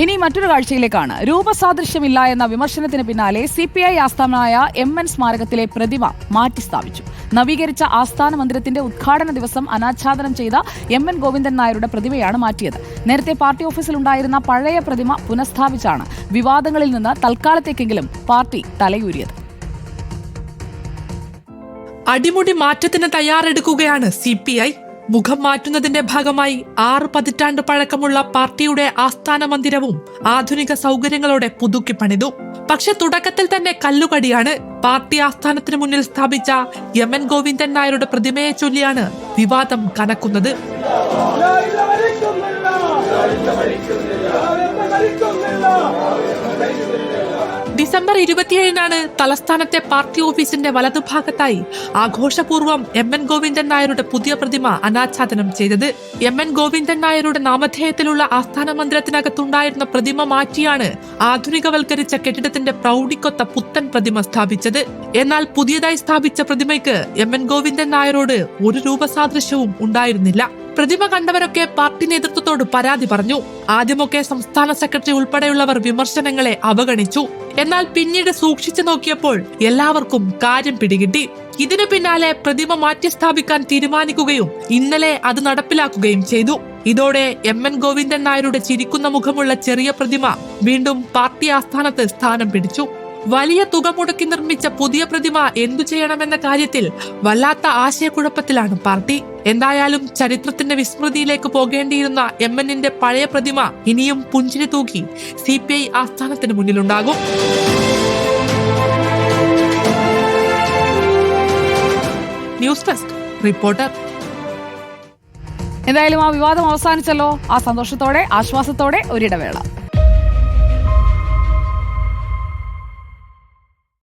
ഇനി മറ്റൊരു കാഴ്ചയിലേക്കാണ്. രൂപസാദൃശ്യമില്ല എന്ന വിമർശനത്തിന് പിന്നാലെ CPI ആസ്ഥാനമായ MN സ്മാരകത്തിലെ പ്രതിമ മാറ്റി സ്ഥാപിച്ചു. നവീകരിച്ച ആസ്ഥാന മന്ദിരത്തിന്റെ ഉദ്ഘാടന ദിവസം അനാച്ഛാദനം ചെയ്ത MN ഗോവിന്ദൻ നായരുടെ പ്രതിമയാണ് മാറ്റിയത്. നേരത്തെ പാർട്ടി ഓഫീസിലുണ്ടായിരുന്ന പഴയ പ്രതിമ പുനഃസ്ഥാപിച്ചാണ് വിവാദങ്ങളിൽ നിന്ന് തൽക്കാലത്തേക്കെങ്കിലും പാർട്ടി തലയൂരിയത്. അടിമുടി മാറ്റത്തിന് തയ്യാറെടുക്കുകയാണ് CPI. മുഖം മാറ്റുന്നതിന്റെ ഭാഗമായി 6 പതിറ്റാണ്ട് പഴക്കമുള്ള പാർട്ടിയുടെ ആസ്ഥാന മന്ദിരവും ആധുനിക സൗകര്യങ്ങളോടെ പുതുക്കി പണിതു. പക്ഷെ തുടക്കത്തിൽ തന്നെ കല്ലുകടിയാണ്. പാർട്ടി ആസ്ഥാനത്തിന് മുന്നിൽ സ്ഥാപിച്ച MN ഗോവിന്ദൻ നായരുടെ പ്രതിമയെ ചൊല്ലിയാണ് വിവാദം കനക്കുന്നത്. ഡിസംബർ 27-നാണ് തലസ്ഥാനത്തെ പാർട്ടി ഓഫീസിന്റെ വലതുഭാഗത്തായി ആഘോഷപൂർവ്വം MN ഗോവിന്ദൻ നായരുടെ പുതിയ പ്രതിമ അനാച്ഛാദനം ചെയ്തത്. MN ഗോവിന്ദൻ നായരുടെ നാമധേയത്തിലുള്ള ആസ്ഥാന മന്ദിരത്തിനകത്തുണ്ടായിരുന്ന പ്രതിമ മാറ്റിയാണ് ആധുനികവൽക്കരിച്ച കെട്ടിടത്തിന്റെ പ്രൗഢിക്കൊത്ത പുത്തൻ പ്രതിമ സ്ഥാപിച്ചത്. എന്നാൽ പുതിയതായി സ്ഥാപിച്ച പ്രതിമയ്ക്ക് MN ഗോവിന്ദൻ നായരോട് ഒരു രൂപസാദൃശ്യവും ഉണ്ടായിരുന്നില്ല. പ്രതിമ കണ്ടവരൊക്കെ പാർട്ടി നേതൃത്വത്തോട് പരാതി പറഞ്ഞു. ആദ്യമൊക്കെ സംസ്ഥാന സെക്രട്ടറി ഉൾപ്പെടെയുള്ളവർ വിമർശനങ്ങളെ അവഗണിച്ചു. എന്നാൽ പിന്നീട് സൂക്ഷിച്ചു നോക്കിയപ്പോൾ എല്ലാവർക്കും കാര്യം പിടികിട്ടി. ഇതിനു പിന്നാലെ പ്രതിമ മാറ്റി സ്ഥാപിക്കാൻ തീരുമാനിക്കുകയും ഇന്നലെ അത് നടപ്പിലാക്കുകയും ചെയ്തു. ഇതോടെ MN ഗോവിന്ദൻ നായരുടെ ചിരിക്കുന്ന മുഖമുള്ള ചെറിയ പ്രതിമ വീണ്ടും പാർട്ടി ആസ്ഥാനത്ത് സ്ഥാനം പിടിച്ചു. വലിയ തുക മുടക്കി നിർമ്മിച്ച പുതിയ പ്രതിമ എന്തു ചെയ്യണമെന്ന കാര്യത്തിൽ വല്ലാത്ത ആശയക്കുഴപ്പത്തിലാണ് പാർട്ടി. എന്തായാലും ചരിത്രത്തിന്റെ വിസ്മൃതിയിലേക്ക് പോകേണ്ടിയിരുന്ന MNന്റെ പഴയ പ്രതിമ ഇനിയും പുഞ്ചിരി തൂക്കി CPI ആസ്ഥാനത്തിന് മുന്നിലുണ്ടാകും. News desk reporter. എന്തായാലും ആ വിവാദം അവസാനിച്ചല്ലോ. ആ സന്തോഷത്തോടെ ആശ്വാസത്തോടെ ഒരിടവേള.